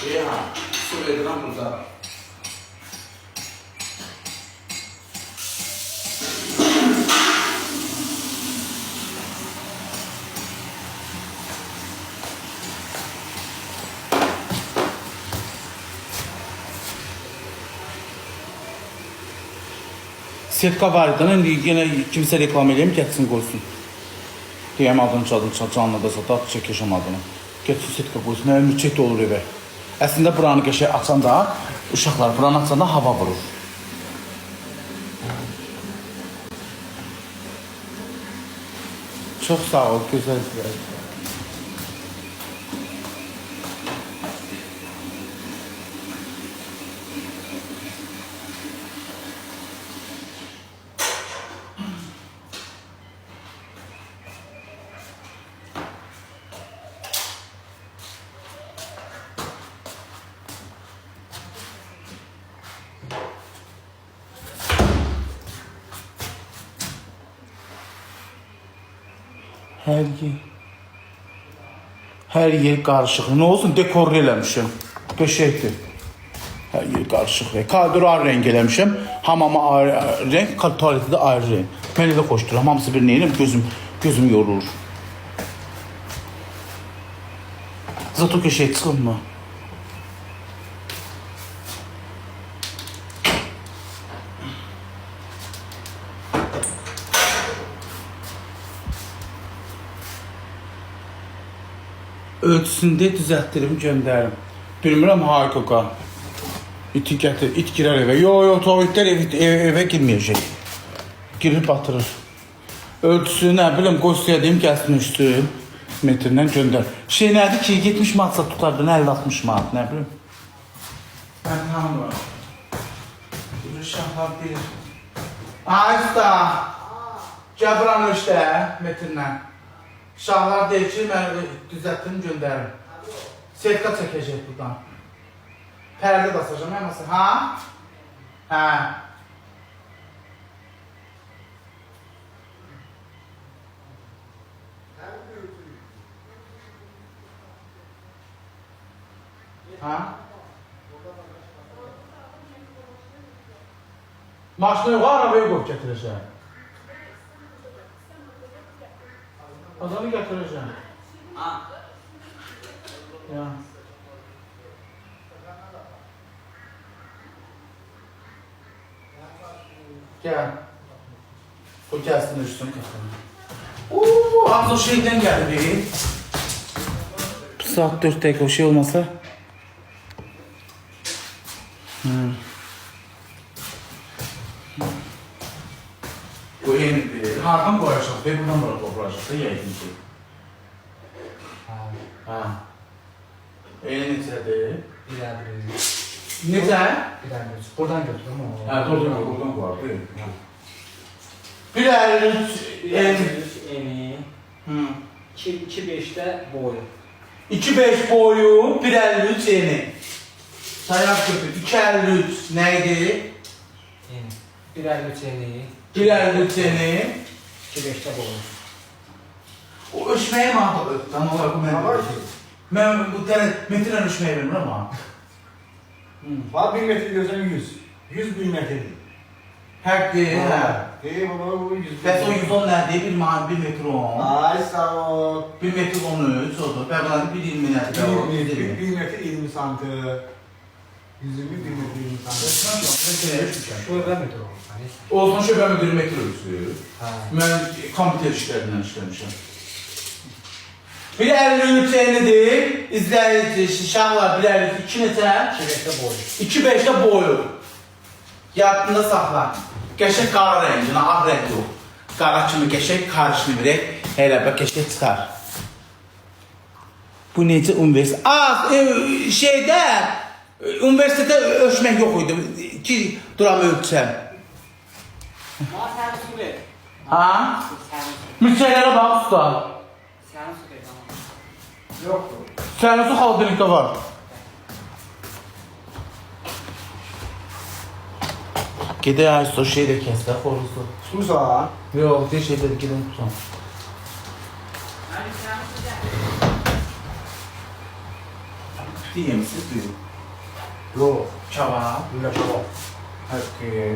Ya, su verirəm burada. Setka var idi, yine kimse reklam edeyim, getsin qoysun. Deyəm adını canlı da satar, çəkişəm adını. Getsin setka qoysun, nə müçət olur evə. Əslində buranı qəşəng açanda, uşaqlar buranı açanda hava vurur. Çox sağ ol, gözəl. Hər yer qarışıq. Nə olsun, dekorlu eləmişəm. Qəşəkdir. Hər yer qarışıq. Koridor ayrı rəng eləmişəm. Hamama ayrı rəng, tualeti də ayrı rəng. Mən elə xoşduram. Hamısı bir neyinəm, gözüm yorulur. Zato qəşək çıxınma. Ölçüsündə düzəltdirim, göndərim. Bilmirəm, Haykoka. İti gətir, it girər evə. Yox, itlər evə girməyəcək. Girir, batırır. Ölçüsü, nə biləm, qoşuya deyim, gəlsin üstü metrindən göndər. Şey nədir ki, 70 manatsa tutardı, 50-60 manat, nə bilim. Mən tanımıram. Uşaqlar bilir. Usta, gəl buranı ölçdə, metrindən. Şahlar deyir ki, mən düzəltdim, göndərim. Setka çəkəcək buradan. Pərdə də asacağım, həməsi. Ha? Hə. Ha? Maşını yox, arabaya qoyub gətirəcəm. Adamı gətirəcəm. Ya. Gəl. O gəlsin üstünü qatırım. Az o şeydən gəlir. Saat 4 dəqiqə o şey olmasa. Bu yenidir. Hardan qoyacaq? Buradan bura qoyacaq da yəqin ki. Ha. Eyni neçədir? İlədir. Necə? İlədir. Buradan götürüm o. Hə, buradan qoyar. 1.53 eni. 2.5'də boyu. 2.5 boyu, 1.53 eni. Sayaq götür. 2.53 neydi? Eni. 1.53 eni. 1.53 eni. 2.5'də boyu. O ölçməyə mantıqlı. Tam olaraq bu mənim. Mən bu tənə metrlə ölçməyə bilmirəm ama. Var 1 metre diyorsan 100. 100 bin metredir. Həqqi, hə. Baba bu 100. Bəs o 110 nədir? 1 metr 10. Ay sağ ol. 1 metr 13 odur. Bəqədən 1.20 nədir? 1 metre 20 santı. 120 1 metre 20 santı. Şöbə metre olur. Olsun şöbə müdürü metr ölçüsü. Mən Kompüter işlərindən işləmişəm. 1.53 enidir. İzləyici, şahlar 1.52 neçə? 2.5'də boyu. 2.5'də boyu. Yadında saxla. Qəşək qara rənginə, ağ rəng yox. Qara kimi qəşək qarışını verək. Elə bə qəşək çıxar. Bu necə universitet? Şeydə, universitetdə ölçmək yox idi. Ki, duram ölçəm. Ma sən su ver. Ha? Müçəklərə bax usta. Sən su ver. Yoktur. Sənin su xaldilikdə var. Gedək ayısı o şeydə kəsdə, xorusu. Su sağ. Yox, bir şeydə gedək tutam. İfti yemişsiniz düyün. Yok. Kebab. Gülle kebap. Okey.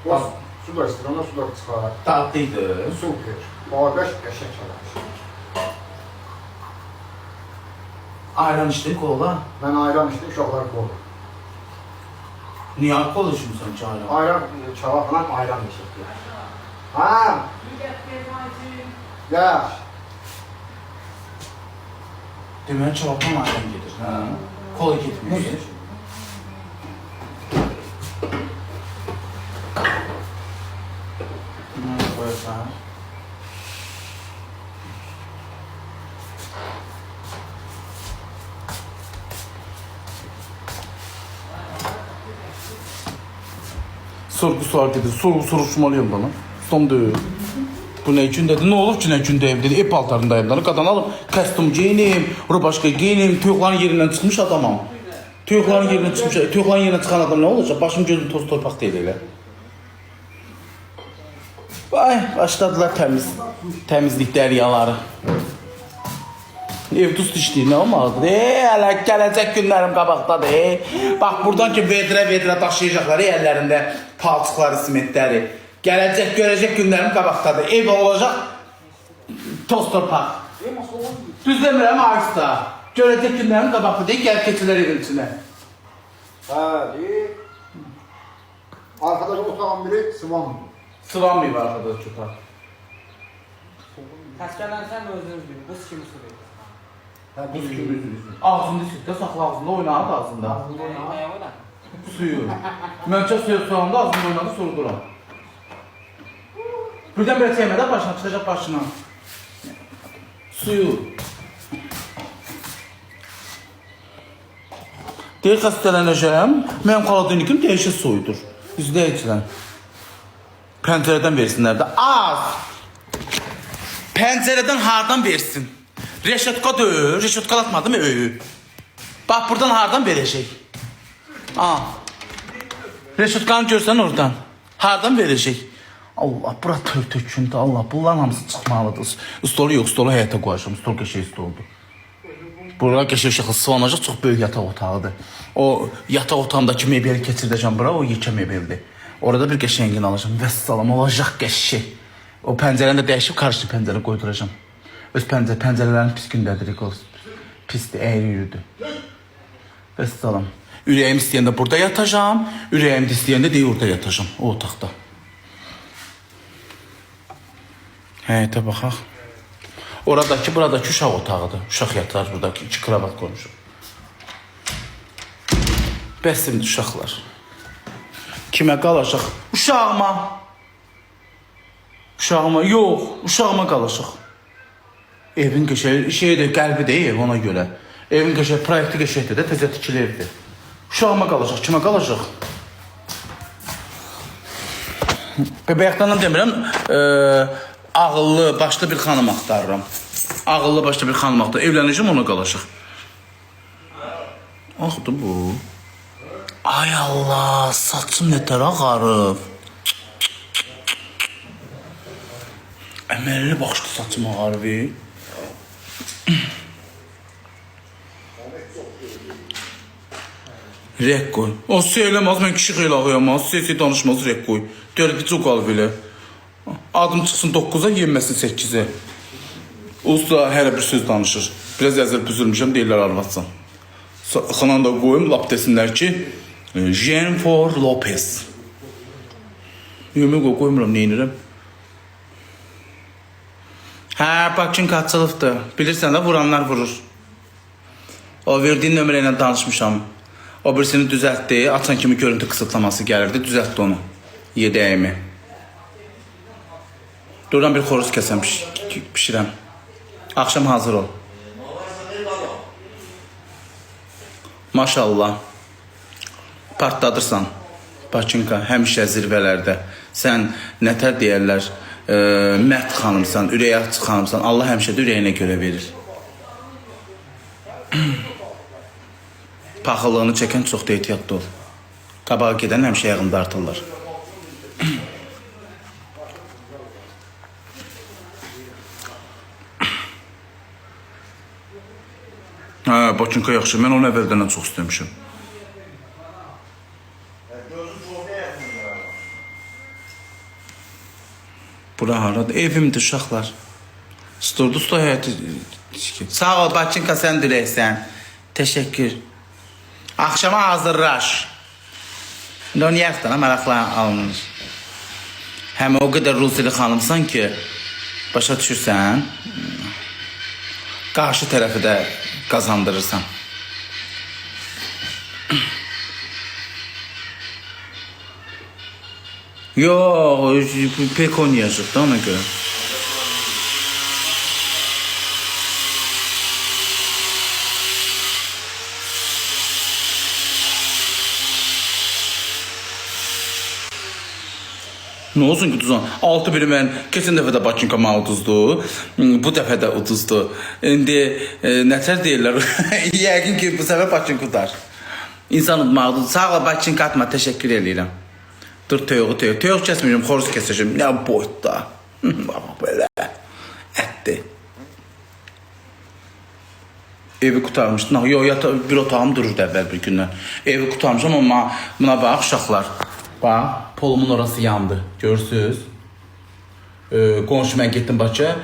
Bas, su da istedim, su da çıkar. Tatlıydı. Super. Bağdaş, qəşəng çalar. Ayran içtin kola. Mən ayran içdim, uşaqlar qoydu. Niye alkol içmiyorsun ki ayran? Ayran, çalaqla ayran içirdi. Ha, gəl. Deməli çavapdan ayran gedir. Ha. Kola getmir. Bunu koyarsan. Sorgu gedir. Soruşmalıyım bana. Son deyil. Bu ne için dedi? Ne olur ki ne için deyim dedi. Ev paltarındayım dedi. Qadan alım, kostyum giyinim, rubaşka giyinim, toyuqların yerindən çıxmış adamam. Toyuqların yerindən çıxmış, toyuqların yerindən çıxan adam ne olacak? Başım gözüm toz torpaq deyil elə. Vay, başladılar təmizlik dəryaları. Ev tust işləyir, nə olmalıdır? Hələ gələcək günlərim qabaqdadır. Bax, buradan ki, vedrə daşıyacaqlar əllərində palçıqları, simentləri. Gələcək, görəcək günlərim qabaqdadır. Ev olacaq, toz torpaq. Düz demirəm, Arsda. Görəcək günlərim qabaqdadır, gəl keçilər evin içinə. Hə, deyil. Arkadaş otağın biri sıvanmıyor. Sıvanmıyım arkadaş çöpər. Təskələnsən özünüz bilin, buz kimi su verir. Buz kimi üzülürsün. Ağzında sütdə saxla, ağzında oynadı ağzında. Nəyə o da? Suyu. Məncə suyu soğanda ağzında oynadı, soruduram. Birdən belə çəkmədə başına, çıxacaq başına. Suyu. Deyir, xəstələnəcəm, mənim xaladinikim dəyişir suyudur. Üzdə içilən. Pəncərədən versinlər də. Az! Pəncərədən hardan versin? Reşetka döyür, reşetkalatmadı mı öyü? Bax, buradan hardan verəcək? Reşetkanı görsən oradan. Hardan verəcək? Allah, bura tökündü, Allah, bunların hamısı çıxmalıdır. Stolu yox, stolu həyata qoyacağım, stol qəşəy stoldur. Bura qəşəy şəxlə sıvanacaq, çox böyük yataq otağıdır. O yataq otağındakı mebeli keçirdəcəm bura, o yekə mebeldir. Orada bir qəşəngin alacağım, vəssalam, olacaq qəşəy. O pəncərəni də dəyişib, karşı pəncərə qoyduracağım. Öz pəncərələrin pis gündədir, pisdir, əyri yürüdür. Vəssalam. Ürəyim istəyəndə burada yatacağım, ürəyim istəyəndə deyə orada yatacağım, o otaqda. Həyətə baxaq. Oradakı, buradakı uşaq otağıdır. Uşaq yatar, buradakı 2 kravat qoymuşum. Bəsimdir uşaqlar. Kimə qalacaq? Uşağıma. Uşağıma, yox, uşağıma qalacaq. Evin qəşəyi, şeydir, qəlbi deyil ona görə. Evin qəşəyi, proyekti qəşəkdir də, təzə tikili evdir. Uşağıma qalacaq, kimə qalacaq? Bəbəyəkdən demirəm, ağıllı, başlı bir xanım axtarıram. Ağıllı, başlı bir xanım axtarıram. Evlənəcəm, ona qalacaq. Axıdır bu. Ay Allah, saçım nətər ağarıb. Əməlli baxışdı saçım ağarıb. Rək qoy. O söyləməz, mən kişi xeyli ağıyamaz, sesi danışmaz, rək qoy. Dörd çok al belə. Adım çıxsın 9-a, yenməsin 8-ə. Usta hələ bir söz danışır. Biraz əzəl büzülmüşəm, deyirlər arvatsan. Xanan da qoyum, lap desinlər ki, Jennifer Lopez. Yemək qoymuram, neyinirəm? Hə, bakın qaçılıbdır. Bilirsən də vuranlar vurur. O verdiyin nömrə ilə danışmışam. O birisini düzəltdi, açan kimi görüntü kısıtlaması gəlirdi, düzəltdi onu. Yedəyimi. Durdan bir xoruz kəsəm, pişirəm. Akşam hazır ol. Maşallah. Partladırsan. Bakınka, həmişə zirvələrdə. Sən nətər deyərlər, mərd xanımsan, ürək açıq xanımsan. Allah həmişə də ürəyinə görə verir. Paxıllığını çəkən çox da ehtiyatlı ol. Qabağa gedən həmişə yağında artırlar. Hə, Bakınka yaxşı. Mən onu əvvəldən çox istəmişəm. Bura haradır? Evimdir uşaqlar. Sturdu usta həyatı. Sağ ol Bakınka, sən diləksən. Təşəkkür. Axşama hazırlaş. İndi onu yaxdan maraqla alınır. Həm o qədər Rusili xanımsan ki, başa düşürsən, qarşı tərəfi də qazandırırsan. Yox, pek oynayacaq da ona görə. Ne olsun ki uduzan? 6 biri mən keçən dəfə də Bakınka mənə uduzdu. Bu dəfə də uduzdu. İndi nətər deyirlər? Yəqin ki bu səfər Bakınka udar. İnsan udmaqdır. Sağ ol Bakınka, atma, təşəkkür edirəm. Dur toyuğu. Toyuq kəsməyəcəm, xoruz kəsəcəm. Nə boyutda. Bax belə. Ətdir. Evi qutarmışdım. Yox, bir otağım dururdu əvvəl bir gündən. Evi qutarmışam, amma buna bax uşaqlar. Bax, polumun orası yandı. Görürsünüz? Qonşu mən getdim Bakıya.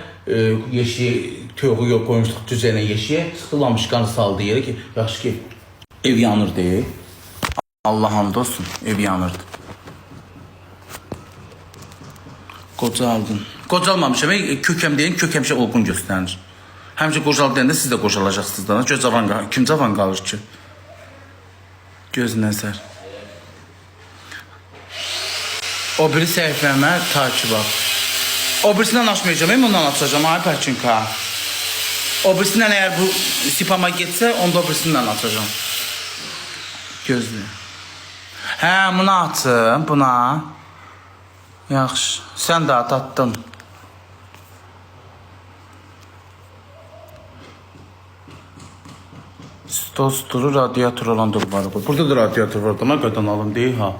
Yeşiyi, toyuğu yox qoymuşduq düzəyinə yeşiyə. Sıxılamış, qanı saldı yerə ki, yaxşı ki, ev yanır deyil. Allah hamd olsun, ev yanırdı. Qocaldın. Qocalmamışam, kökəm deyin, kökəmişə olğun göstərir. Həmçə qocal deyəndə siz də qocalacaqsınız da. Göz cavan qalır. Kim cavan qalır ki? Göz nəzər. O biri səhifəmə takib al. O birisindən açmayacağım, ondan açacağım. Ay Bakınka. O birisindən əgər bu spama getsə, onda o birisindən açacağım. Gözlü. Hə, bunu açım, buna. Yaxşı. Sən də atdın. Stolu, radyator olan durmalı. Burada da radyator var. Ona qadan alın deyil ha.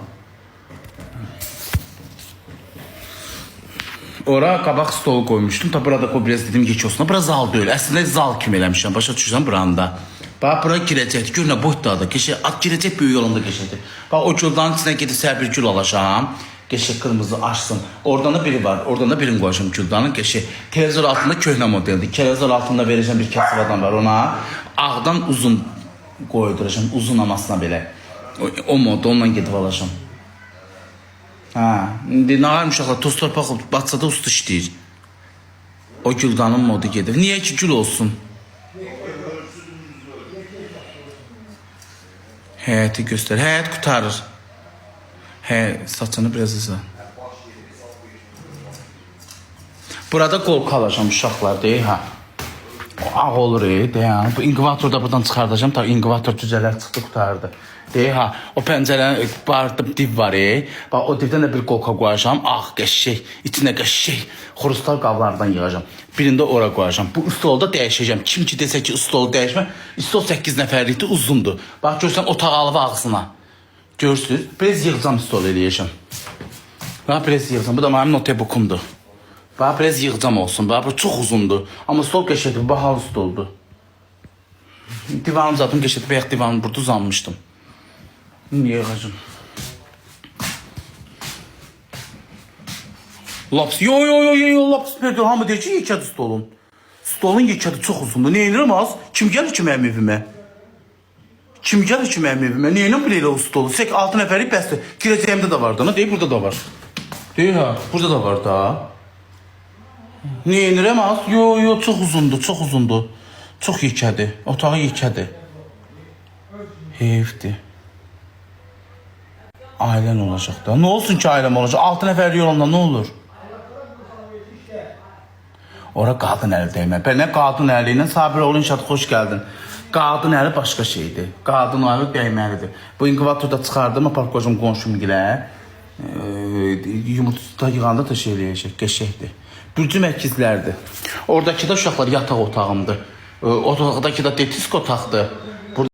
Ora qabaq stolu qoymuşdum. Ta burada o biraz dedim geç olsun. Bura zal deyil. Əslində zal kimi eləmişəm. Başa düşürsən buranda. Bax bura girəcəkdir. Gör nə boyutdadır. Keçək at girəcək böyük yolunda keçəcək. Bax o güldanın içinə gedib səbir gül alacağam. Geçək qırmızı açsın. Oradan da biri var. Oradan da birini qoyacağım güldanın. Geçək. Televizor altında köhnə modeldir. Televizor altında verəcəm bir kasıb adam var ona. Ağdan uzun qoyduracağam. Uzun amasına belə. O modda ondan gedib alacağam. Ha, indi nə var uşaqlar, toz torpaq Batsada usta işləyir. O güldanın modu gedir. Niyə ki gül olsun? Həyəti göstər. Həyət qutarır. Saçını biraz izlə. Burada qolqa alacağım uşaqlar deyil ha. Ağ olur deyil. Bu inkubatorda buradan çıxardacağım. Tabi inkubator cüzələr çıxdı qutardı. Deyil ha. O pəncərənin barıda div var. Bax o divdən də bir qolqa qoyacağım. Ağ qəşşək, içində qəşşək. Xurustal qablardan yığacağım. Birində ora qoyacağım. Bu stolda dəyişəcəm. Kim ki desə ki stolu dəyişmə. Stol 8 nəfərlikdir, uzundur. Bax görsən otaq alıp ağzına. Görürsünüz. Biraz yığacağım stol eləyəcəm. Bax biraz yığacağım. Bu da mənim notebook'umdur. Bax biraz yığacam olsun. Bax bu çox uzundur. Amma stol qəşəkdir. Bahalı stoldur. Divanım zaten qəşəkdir. Bayaq divanım burada uzanmışdım. Yığacağım. Laps. Yo laps. Perdon hamı deyir ki yekədir stolun. Stolun yekədir çox uzundur. Ne edirəm az? Kim gəlir ki mənim evimə? Kim gəlir ki mənim evimə? Niyə belə o stolu? 6 nəfərlik bəsdir. Girəcəyimdə də var da. Deyir burada da var. Deyir ha. Burada da var da. Niyə edirəm az? Yo çox uzundur. Çox uzundur. Çox yekədir. Otağı yekədir. Heyfdir. Ailən olacaq da. Nə olsun ki ailəm olacaq? 6 nəfərlik olanda nə olur? Ora qadın əli dəymə. Bənə qadın əli ilə Sabiroğlu inşaat xoş gəldin. Qadın əli başqa şeydir. Qadın əli dəyməlidir. Bu inkubatorda çıxardım, apar qoyacam qonşum gilə. Yumurta yığanda da şey eləyəcək, qəşəkdir. Bürcüm əkizlərdir. Oradakı da uşaqlar yataq otağımdır. Otaqdakı da detisk otaqdır.